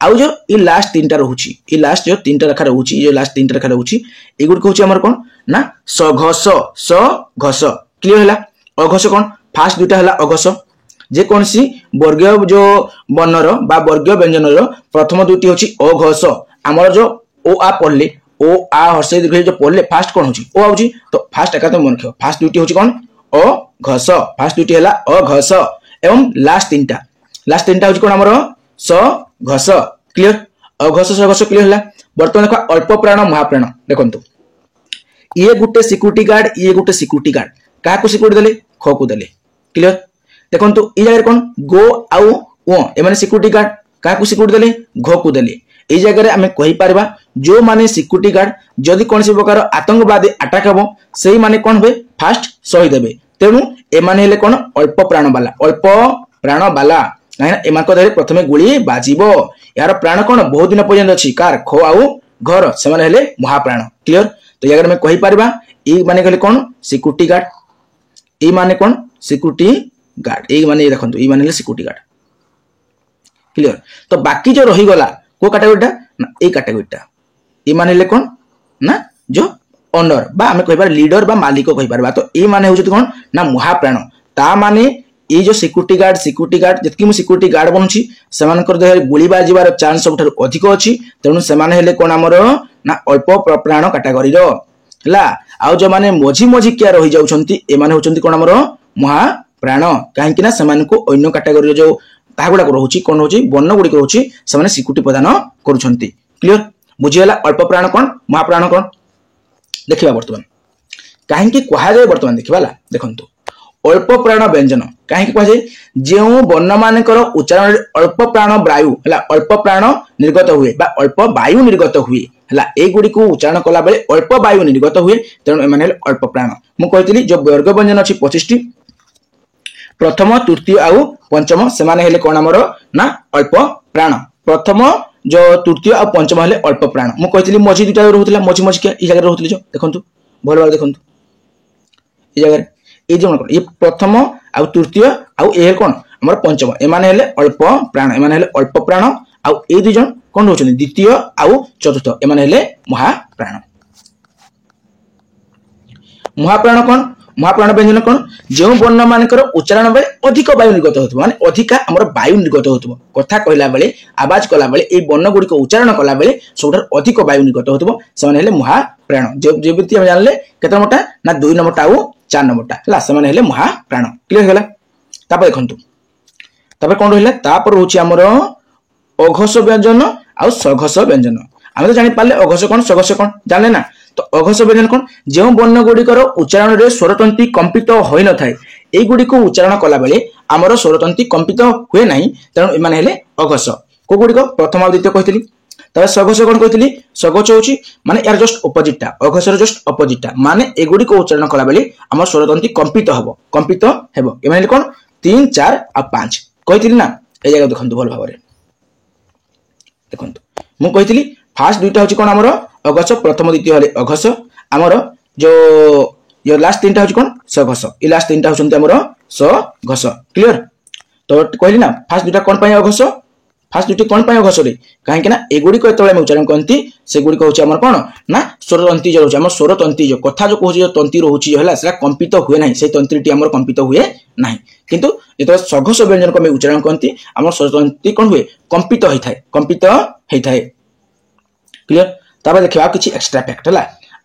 आउ जो ये लास्ट तीनटा रहउची ये लास्ट जो तीनटा रेखा रहउची जो लास्ट तीनटा रेखा रहउची ए गुड होची हमर कोन ना सघस स घस। क्लियर हला अघस कोन फास्ट दुईटा हला अघस जे कोनसी वर्गीय जो वर्णर बा वर्गीय व्यंजनर प्रथम दुईटी होची अघस हमर जो ओ आ पढ़ले ओ आ हर्षे दीर्घ जो पढ़ले फास्ट कोन होची ओ आउची तो फास्ट एका तो मन रखो फास्ट दुईटी होची कोन अघस फास्ट दुईटी हला अघस एवं लास्ट तीनटा होची कोन हमर स घस। क्लियर। अघस स घस क्लियर हला। वर्तमान देखो अल्प प्राण महाप्राण देखंतु ये गुटे सिक्यूरिटी गार्ड ये गुटे सिक्यूरिटी गार्ड का को सिक्यूरिटी देले ख को देले। क्लियर। देखंतु ई जगह कोन गो आउ ओ ए माने सिक्यूरिटी गार्ड का को सिक्यूरिटी देले घ को देले ए जगह हमें कहि पारबा जो माने सिक्यूरिटी गार्ड जदि कोनसी प्रकार आतंकवादी अटैक हबो सेही माने कोन होबे फास्ट सही देबे तेनु ए माने हेले कोन अल्प प्राण वाला ना एमा को धरे प्रथमे गुली बाजिबो यार प्राण कोन बहुत दिन पर्यंत अछि कार खो आउ घर से माने हेले महाप्राण। क्लियर। तो यार में कहि पारबा ई माने कहले कोन सिक्यूरिटी गार्ड ई माने कोन सिक्यूरिटी गार्ड ए माने देखंतु ई माने सिक्यूरिटी गार्ड। क्लियर। तो बाकी जो रही गला को कैटेगरीटा ना ए कैटेगरीटा ए माने ले कोन ना जो ओनर बा हमें कहि पार लीडर बा मालिक कहि पारबा तो ए माने होउछ कोन ना महाप्राण ता माने ये जो सिक्यूरीटी गार्ड जितकी मु सिक्यूरीटी गार्ड बनुची सेमानकर देह गोली बाजिबार चांस सबठारु अधिक अछि तेणु सेमाने हेले कोन हमर ना अल्प प्राण कैटेगरी रो हला आ जो माने मझी मझी किया रही जाउछंती ए माने होचंती कोन हमर महाप्राण काहे कि ना सेमानकु अन्य कैटेगरी जो तागुडा रहउची कोन होची बन्न गुडी रहउची सेमाने सिक्यूरीटी प्रदान करूछंती क्लियर बुझियला अल्प प्राण कोन महाप्राण कोन देखिबा वर्तमान काहे कि कहा जाय वर्तमान देखिबाला देखंतु अल्प प्राण व्यंजन कहीं कह जो वर्ण मानकर उच्चारण अल्प प्राण वायु है अल्प प्राण निर्गत हुए बा अल्प वायु निर्गत हुए है युड़ी को उच्चारण कला बेले अल्प वायु निर्गत हुए तेणु एम अल्प प्राण मुझे जो वर्ग व्यंजन अच्छी 25 प्रथम तृतीय आउ पंचम से कौन आमर ना अल्प प्राण प्रथम जो तृतीय आ पंचम हेले अल्प प्राण मुझे मझी दुटा रोला मझी मझी जगह रोली जो देखो भल भाव देखो ये जगह ये प्रथम आउ तृतीय आउ ए कौन आम पंचम एमाने हेले अल्प प्राण एमाने हेले अल्प प्राण आउ ए दुई जन कौन होचंदी द्वितीय आउ चतुर्थ एमाने हेले महाप्राण महाप्राण कौन महाप्राण व्यंजन कौन जो वर्ण मानकर उच्चारण बेले अधिक वायु निर्गत होथबो माने अधिका हमर वायु निर्गत होथबो कथा कहला बेले आवाज कला बेले ए वर्ण गुडी को उच्चारण कला बेले सबठार अधिक वायु निर्गत होथबो सेमाने हेले महाप्राण जे व्यक्ति हम जानले केते नंबरटा ना 2 नंबरटा आउ 4 नंबरटा हला सेमाने हेले महाप्राण क्लियर होला तापर देखंतु तापर कोन रहला तापर होची हमर अघस व्यंजन आउ सघस व्यंजन हम तो जानि पाले अघस कोन सघस कोन जानले ना तो अघस व्यंजन कोन जे वर्ण गुडिकर उच्चारण रे स्वरतंती कंपित होय न थाए ए गुडी को उच्चारण कला बेले हमर स्वरतंती कंपित हुए नाही तेणु ए माने हेले अघस को गुडी को प्रथम आ द्वितीय कहितली तबे सघस कोन कहितली सघस होची माने यार जस्ट ऑपोजिटटा अघस रे जस्ट ऑपोजिटटा माने ए गुडी को उच्चारण कला बेले हमर स्वरतंती कंपित हेबो ए माने कोन 3 4 आ 5 कहितली ना ए जगह देखंतु भल भाबरे देखंतु मु कहितली फास्ट दुईटा होची कोन हमर अघस प्रथम द्वितीय हेले अघस हमर जो ये लास्ट तीनटा होची कोन सघस ई लास्ट तीनटा होचंती हमर सघस क्लियर तो कहली ना फास्ट दुईटा कोन पय अघस फास्ट दुईटी कोन पय अघस रे काहे कि ना ए गुडी को एतले हम उच्चारण करंती से गुडी को होची हमर कोन ना स्वरतंती जो होची हमर स्वरतंती जो कथा जो कहूची जो तंती रहूची जो हला सेला कंपित हुए नाही से तंत्रीटी हमर कंपित हुए नाही किंतु जेतो सघस व्यंजन को हम उच्चारण करंती हमर स्वरतंती कोन हुए कंपित हेइ थाए क्लियर ताबे देखिबा किछि एक्स्ट्रा फैक्ट हला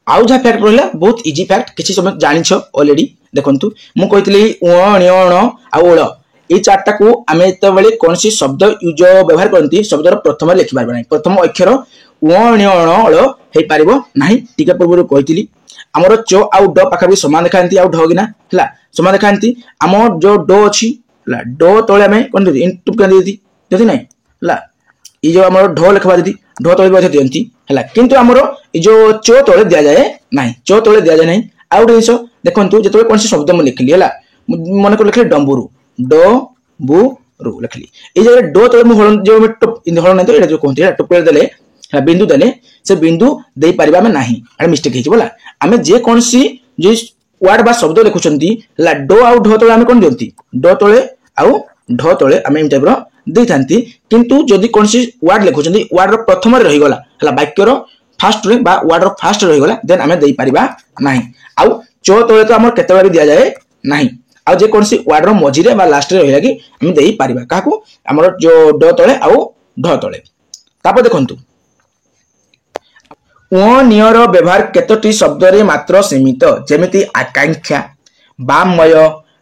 आउ जा फैक्ट रहला बहुत इजी फैक्ट किछि समय जानिछ ऑलरेडी देखंतु मु कहितली उ ण आ ओळ ए चारटा को आमे एते बेले कोनसी शब्द यूज व्यवहार करंती शब्दर प्रथम लिखि पारबा नै प्रथम अक्षर उ ण ओळ हे पारिबो नाही टिका पूर्व कहितली हमर च आउ ड पाखा भी समान देखांती आउ ढ गिना हला समान देखांती हमर जो ड अछि हला ड तळे आमे कोन देती इनटू कर देती देती नै हला ई जो हमर ढ लिखबा देती ढ तळे बजे दियंती हला किंतु हमर ई जो च तळे दिया जाय नाही च तळे दिया जाय नाही आउ डेसो देखंतु जतळे कोनसी शब्द म लिखली हला मन को लिखले डंबुरु ड बु रु लिखली ए जे ड तळे म हळन जो इन हळन नै तो एटा जो कोनती टपले देले हला बिंदु देले से बिंदु देई परिबा में नाही अरे मिस्टेक हेछि बोला आमे जे कोनसी जे वर्ड बा शब्द लिखुचंती हला ड आउ ढ तळे आमे कोन दियंती ड तळे आउ ढ तळे आमे इन टाइप रो देई थांती किंतु जदी कोनसी वर्ड लिखुचंती वर्ड रो प्रथम रे रहि गला हला वाक्य रो फास्ट रे बा वर्ड रो फास्ट रहि गला देन आमे देई परिबा नाही आउ च तळे तो हमर केते बार दिया जाय नाही आउ जे कोनसी वर्ड रो मझी रे बा लास्ट रे रहिला कि हम देई परिबा काकू हमर जो ड तळे आउ ढ तळे तापर देखंतु ओ नियर व्यवहार केतोटी शब्द रे मात्र सीमित जेमिति आकांक्षा बामय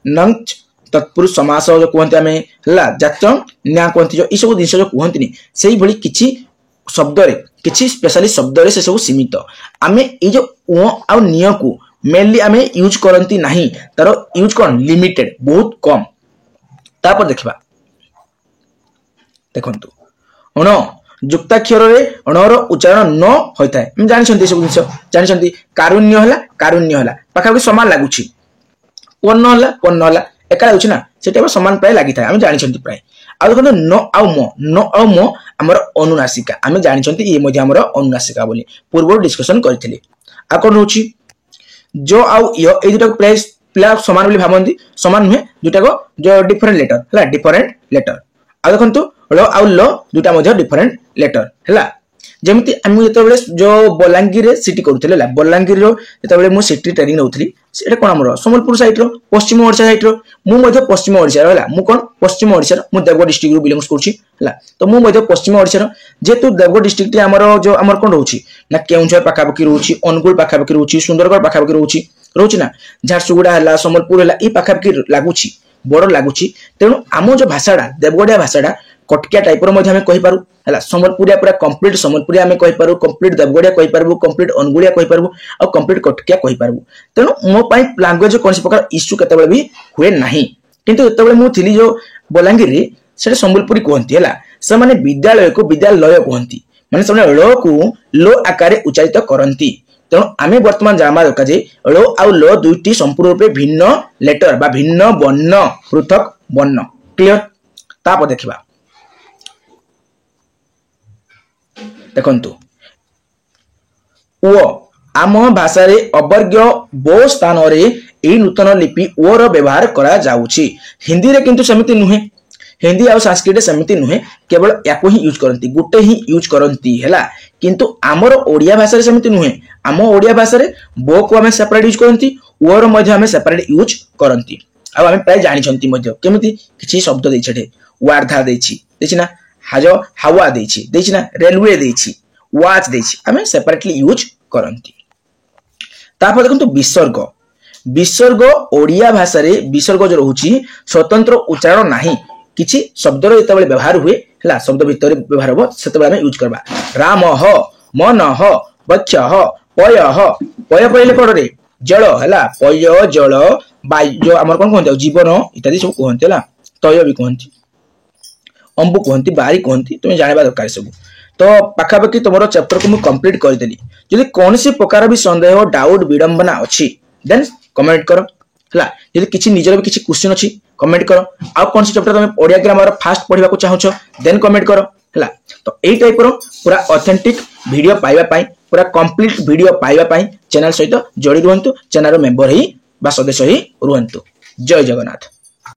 नंच तत्पुरुष समास जो कहते आमे हला जाचं न्या कहते जो ई सब दिन जो कहंतिनी सेही भली किछि शब्द रे किछि स्पेशली शब्द रे से सब सीमित आमे ई जो ओ आ निय को मेनली आमे यूज करंती नाही तारो यूज कोन लिमिटेड बहुत कम तापर देखबा देखंतु ओनो जुक्ताक्षर रे अणर उच्चारण न होइताय हम जानि छथि सब दिन जानि छथि कारुण्य हला पाखा के समान लागुछि पन्न हला एका होछि ना सेटा समान प्राय लागि थाय हम जानि छथि प्राय आ देखो न आउ मो हमर अनुनासिका हम जानि छथि ए मध्ये हमर अनुनासिका बोली पूर्व डिस्कशन करथिले आ कोन होछि जो आउ य ए दुटा प्राय प्ला समान बोली भाबंती समान नुहे दुटा को जो डिफरेंट लेटर हला डिफरेंट लेटर आ देखंतु ल आउ ल दुटा मध्ये डिफरेंट लेटर हला जेमिति हम जते बेले जो बलांगीर रे सिटी करूथले ला बलांगीर रो जते बेले मु सिटी ट्रेनिंग नउथली এটা কোন हमर संबलपुर साइड रो पश्चिम ओडिशा साइड रो मु मध्य पश्चिम ओडिशा रो हला मु कोन पश्चिम ओडिशा रो मु देवगढ़ डिस्ट्रिक्ट रो बिलोंग्स करछि हला तो मु मध्य पश्चिम ओडिशा रो जेतु देवगढ़ डिस्ट्रिक्ट रे हमर जो हमर कोन रहउछि ना केउंझर पाखापकी रहउछि अनुगुल पाखापकी रहउछि सुंदरगढ़ पाखापकी रहउछि ना झारसुगुड़ा हला संबलपुर हला ई पाखापकी लागुछि बड़ लागुछि तेनु आमो जो भाषाडा देवगढ़िया भाषाडा कटकिया टाइप रो मध्ये हमें कहि पारु हला संबलपुरिया पूरा कंप्लीट संबलपुरिया हमें कहि पारु कंप्लीट देवगढ़िया कहि पारु कंप्लीट अनुगुलिया कहि पारु और कंप्लीट कटकिया कहि पारु तेनु मो पई लैंग्वेज कोनसी प्रकार इश्यू केतेबेले भी हुए नाही किंतु एतेबेले मु थिली जो बलांगीर रे सेटा संबलपुरी कहंती हला से माने विद्यालय को विद्यालय कहंती माने से ल को लो आकारे उच्चारित करंती तेणु आम बर्तमान जाना दरकार जे लो आउ लो दुईटी संपूर्ण रूपे भिन्न लेटर बा भिन्न वर्ण पृथक वर्ण क्लियर ताप देखिबा देखंतु ओ आम भाषा रे अवर्ग्य बो स्थान रे एई नूतन लिपि ओ रो व्यवहार करा जाउछि हिंदी रे किंतु समिति नुहे हिंदी और संस्कृत समिति नुहे केवल याको ही यूज करंती गुटे ही यूज करंती हैला किंतु आमर ओडिया भाषा रे समिति नुहे आम ओडिया भाषा रे बो को हमें सेपरेट यूज करंती ओ रो मध्ये हमें सेपरेट यूज करंती आ हमें प्राय जानि छंती मध्ये केमिति किछि शब्द देइ छटे वार्धा देछि ना हाजो हवा देछि ना रेलवे देछि वाच देछि हमें सेपरेटली यूज करंती तापर देखंतु विसर्ग विसर्ग ओडिया भाषा रे विसर्ग जो रहउछि स्वतंत्र उच्चारण नाही किछि शब्द रो जेतेबेले व्यवहार हुए हला शब्द भीतर व्यवहार हो सेतेबेले हमें यूज करबा राम ह मन ह बच्च ह पय पहिले कोड रे जल हला पय जल वायु जो हमर कोन कहंते जीवन इत्यादि सब कहंते हला तय भी कहंती अंबु कहंती बारी कहंती तुम जानिबा दरकार सब तो पाखापाखि तुमरो चैप्टर को मु कंप्लीट कर देली यदि कोनसी प्रकार भी संदेह डाउट विडंबना अछि देन कमेंट करो हला यदि किछि निजर भी किछि क्वेश्चन अछि कमेंट करो आ कोन सी चैप्टर तुम ओडिया ग्रामर फास्ट पढिबा को चाहछो देन कमेंट करो हला तो एई टाइप रो पूरा ऑथेंटिक वीडियो पाइबा पई पूरा कंप्लीट वीडियो पाइबा पई चैनल सहित जोड़ी रहंतु चैनल रो मेंबर ही बा सदस्य ही रहंतु जय जगन्नाथ।